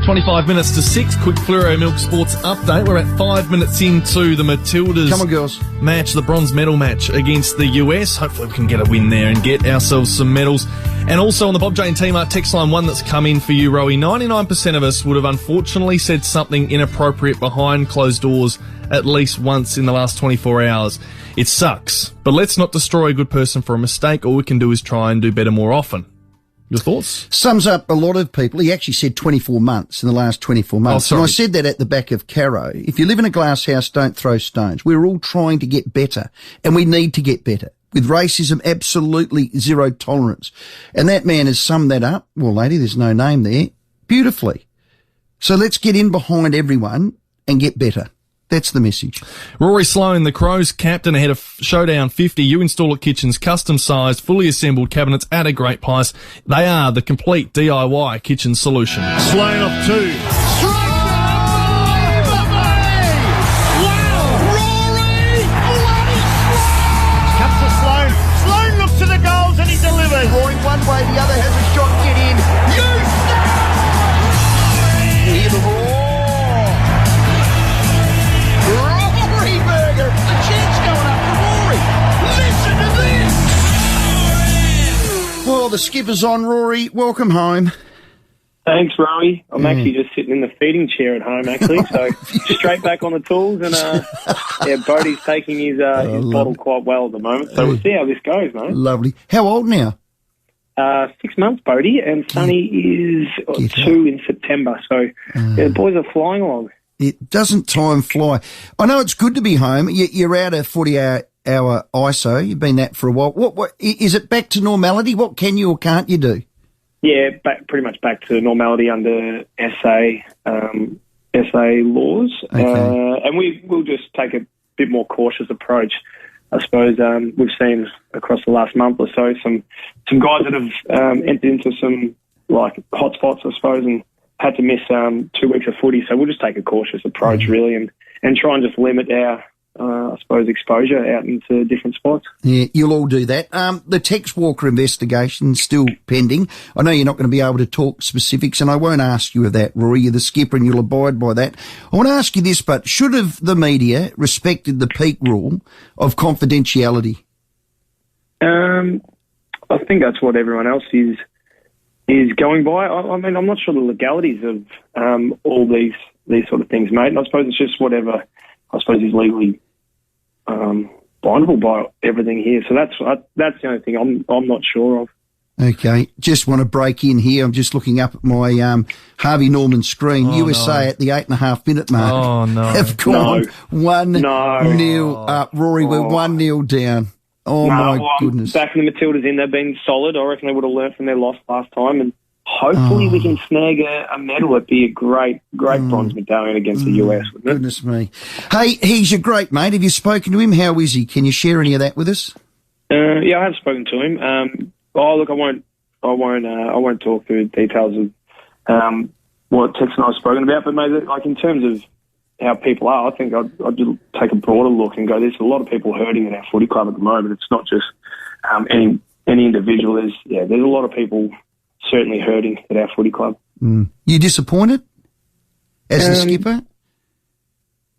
25 minutes to 6, quick Fluoro Milk Sports update. We're at 5 minutes into the Matildas. Come on, girls. Match, the bronze medal match against the US. Hopefully we can get a win there and get ourselves some medals. And also on the Bob J and T-Mart text line, one that's come in for you, Rowie. 99% of us would have unfortunately said something inappropriate behind closed doors at least once in the last 24 hours. It sucks, but let's not destroy a good person for a mistake. All we can do is try and do better more often. Your thoughts? Sums up a lot of people. He actually said 24 months in the last 24 months. And I said that at the back of Caro. If you live in a glass house, don't throw stones. We're all trying to get better, and we need to get better. With racism, absolutely zero tolerance. And that man has summed that up. Well, lady, there's no name there. Beautifully. So let's get in behind everyone and get better. That's the message. Rory Sloane, the Crows captain, ahead of Showdown 50. You install at Kitchens, custom-sized, fully assembled cabinets at a great price. They are the complete DIY kitchen solution. Sloane off 2. Rory one way, the other has a shot, get in. You stay! Hear the roar. Rory Burger, a chance going up for Rory. Listen to this. Well, the skipper's on, Rory. Welcome home. Thanks, Rowie. I'm actually just sitting in the feeding chair at home, actually, so straight back on the tools. And, Bodie's taking his bottle quite well at the moment, so we'll see how this goes, mate. Lovely. How old now? 6 months, Bodie, and Sonny is 2 in September, so the boys are flying along. It doesn't time fly. I know it's good to be home. You're out of 40-hour ISO. You've been that for a while. What is it back to normality? What can you or can't you do? Yeah, pretty much back to normality under SA laws. Okay. And we'll just take a bit more cautious approach. I suppose we've seen across the last month or so some guys that have entered into some like hotspots, I suppose, and had to miss 2 weeks of footy. So we'll just take a cautious approach, really, and try and just limit our I suppose, exposure out into different spots. Yeah, you'll all do that. The Tex Walker investigation is still pending. I know you're not going to be able to talk specifics, and I won't ask you of that, Rory. You're the skipper and you'll abide by that. I want to ask you this, but should have the media respected the peak rule of confidentiality? I think that's what everyone else is going by. I mean, I'm not sure the legalities of all these sort of things, mate. And I suppose it's just whatever I suppose is legally bindable by everything here. So that's the only thing I'm not sure of. Okay, just want to break in here. I'm just looking up at my Harvey Norman screen. USA at the 8.5-minute mark have gone 1-0 up. Rory, we're 1-0 down. My goodness. Backing the Matildas in, they've been solid. I reckon they would have learnt from their loss last time, and hopefully we can snag a medal. It'd be a great bronze medallion against the US, wouldn't it? Goodness me. Hey, he's your great mate. Have you spoken to him? How is he? Can you share any of that with us? Yeah, I have spoken to him. Look, I won't talk through the details of what Tex and I have spoken about, but maybe like in terms of how people are, I think I'd just take a broader look and go, there's a lot of people hurting in our footy club at the moment. It's not just any individual. There's a lot of people certainly hurting at our footy club. You disappointed as the skipper?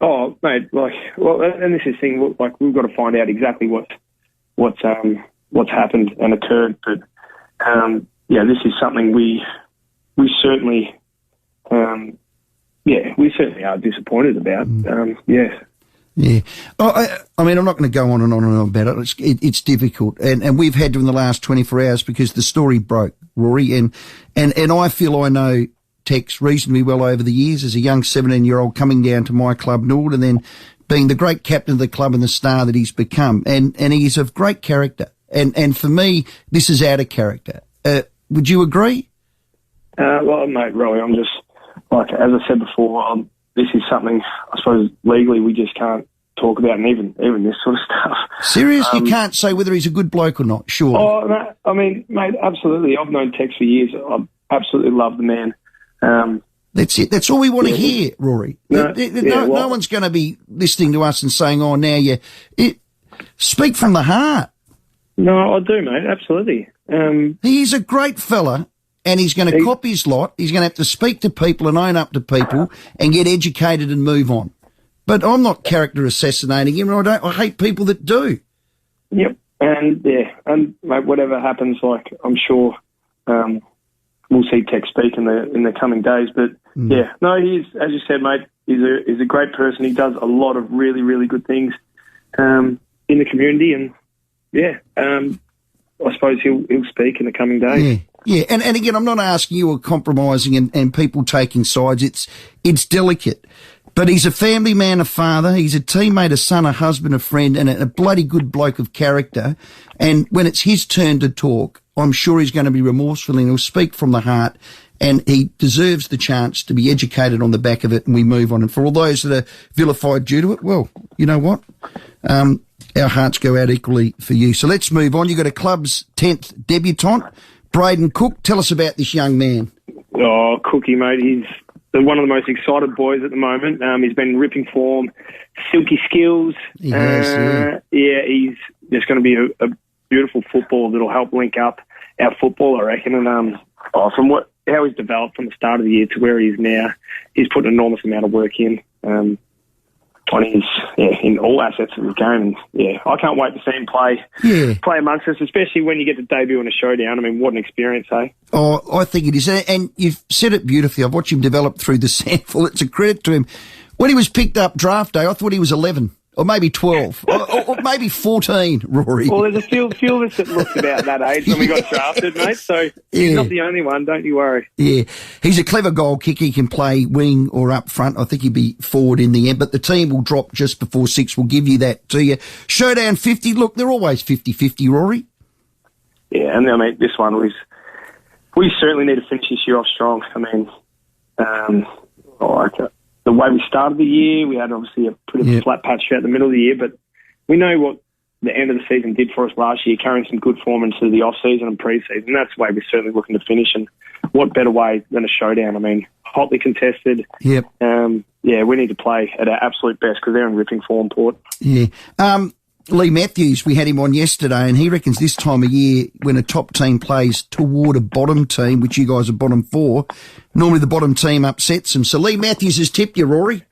Oh, mate, and this is the thing, like, we've got to find out exactly what's happened and occurred. But, this is something we certainly, we certainly are disappointed about. Yeah. I mean, I'm not going to go on and on and on about it. It's difficult. And we've had to in the last 24 hours because the story broke, Rory. And I feel I know Tex reasonably well over the years as a young 17-year-old coming down to my club, Nord, and then being the great captain of the club and the star that he's become. And he's of great character. And for me, this is out of character. Would you agree? Well, mate, Rory, I'm just, like, as I said before, this is something, I suppose, legally we just can't talk about, and even this sort of stuff. Serious? You can't say whether he's a good bloke or not, sure? Oh, I mean, mate, absolutely. I've known Tex for years. I absolutely love the man. That's it. That's all we want to hear, Rory. No one's going to be listening to us and saying, oh, now speak from the heart. No, I do, mate, absolutely. He's a great fella, and he's going to cop his lot. He's going to have to speak to people and own up to people and get educated and move on. But I'm not character assassinating him. I hate people that do. Yep. And mate, whatever happens, like, I'm sure, we'll see Tex speak in the coming days. But he's, as you said, mate, he's a great person. He does a lot of really, really good things, in the community, and I suppose he'll speak in the coming days. Yeah. And again, I'm not asking you or compromising and people taking sides. It's delicate. But he's a family man, a father. He's a teammate, a son, a husband, a friend, and a bloody good bloke of character. And when it's his turn to talk, I'm sure he's going to be remorseful and he'll speak from the heart. And he deserves the chance to be educated on the back of it, and we move on. And for all those that are vilified due to it, well, you know what? Our hearts go out equally for you. So let's move on. You've got a club's 10th debutant, Braden Cook. Tell us about this young man. Oh, Cookie, mate. He's one of the most excited boys at the moment. He's been in ripping form, silky skills. He has, he's just going to be a beautiful footballer that'll help link up our football, I reckon. And from how he's developed from the start of the year to where he is now, he's put an enormous amount of work in in all assets of the game. And I can't wait to see him play amongst us, especially when you get to debut in a showdown. I mean, what an experience, eh? Oh, I think it is. And you've said it beautifully. I've watched him develop through the sample. It's a credit to him. When he was picked up draft day, I thought he was 11. Or maybe 12, or maybe 14, Rory. Well, there's a few of us that looked about that age when we got drafted, mate, so he's not the only one, don't you worry. Yeah, he's a clever goal kicker. He can play wing or up front. I think he'd be forward in the end, but the team will drop just before 6. We'll give you that to you. Showdown 50, look, they're always 50-50, Rory. Yeah, and I mean, this one we certainly need to finish this year off strong. I mean, the way we started the year, we had obviously a pretty flat patch throughout the middle of the year, but we know what the end of the season did for us last year, carrying some good form into the off-season and pre-season. That's the way we're certainly looking to finish, and what better way than a showdown? I mean, hotly contested. Yep. We need to play at our absolute best because they're in ripping form, Port. Yeah. Lee Matthews, we had him on yesterday, and he reckons this time of year, when a top team plays toward a bottom team, which you guys are bottom 4, normally the bottom team upsets them. So Lee Matthews has tipped you, Rory.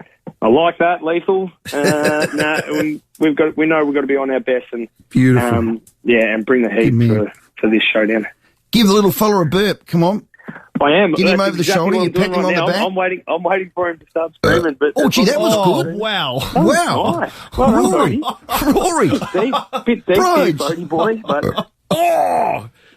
I like that, Lethal. We know we've got to be on our best and beautiful. And bring the heat for this showdown. Give the little fella a burp. Come on. I am. Get him over the shoulder. You pat him on the back. I'm waiting for him to start screaming. But that was good. Wow. Wow. Nice. Well, Rory. Bit deep there, Brody boy. But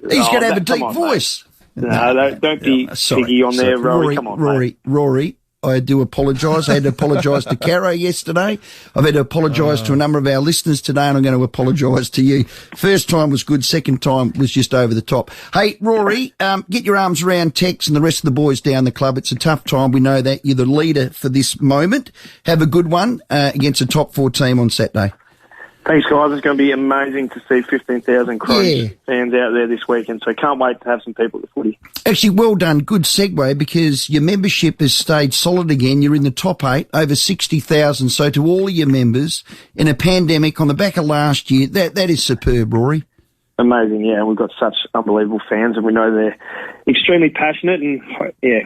he's going to have a deep voice. No, don't be piggy on there, Rory. Come on, Rory. I do apologise. I had to apologise to Caro yesterday. I've had to apologise to a number of our listeners today, and I'm going to apologise to you. First time was good. Second time was just over the top. Hey, Rory, get your arms around Tex and the rest of the boys down the club. It's a tough time. We know that. You're the leader for this moment. Have a good one against a top 4 team on Saturday. Thanks, guys. It's going to be amazing to see 15,000 Crows fans out there this weekend, so can't wait to have some people at the footy. Actually, well done. Good segue, because your membership has stayed solid again. You're in the top 8, over 60,000. So to all of your members in a pandemic on the back of last year, that is superb, Rory. Amazing, yeah. We've got such unbelievable fans, and we know they're extremely passionate, and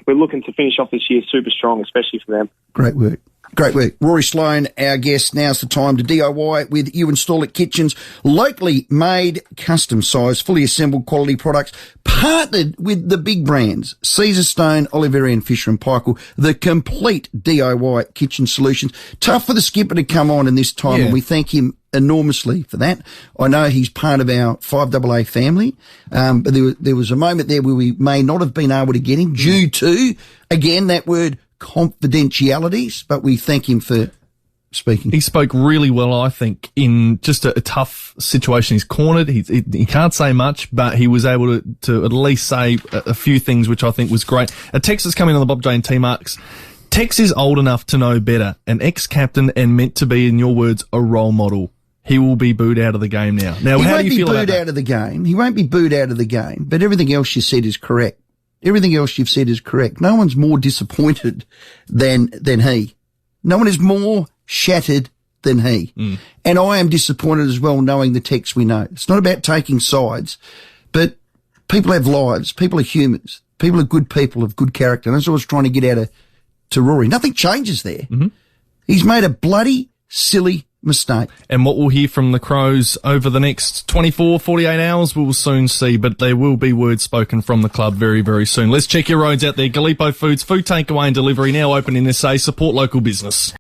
we're looking to finish off this year super strong, especially for them. Great work. Great work. Rory Sloane, our guest. Now's the time to DIY with You Install It Kitchens. Locally made, custom size, fully assembled quality products. Partnered with the big brands, Caesarstone, Oliverian, Fisher and Paykel. The complete DIY kitchen solutions. Tough for the skipper to come on in this time, and we thank him enormously for that. I know he's part of our 5AA family, but there was a moment there where we may not have been able to get him due to, again, that word confidentialities, but we thank him for speaking. He spoke really well, I think, in just a tough situation. He's cornered. He can't say much, but he was able to at least say a few things, which I think was great. A text that's coming on the Bob J and T Marks. Tex is old enough to know better, an ex-captain and meant to be, in your words, a role model. He will be booed out of the game now. Now, how do you feel about that? He won't be booed out of the game. He won't be booed out of the game, but everything else you said is correct. Everything else you've said is correct. No one's more disappointed than he. No one is more shattered than he. And I am disappointed as well, knowing the Tex we know. It's not about taking sides, but people have lives. People are humans. People are good people of good character. And that's what I was trying to get out to Rory. Nothing changes there. Mm-hmm. He's made a bloody silly mistake. And what we'll hear from the Crows over the next 24, 48 hours, we will soon see, but there will be words spoken from the club very, very soon. Let's check your roads out there. Gallipo Foods, food takeaway and delivery now open in SA. Support local business.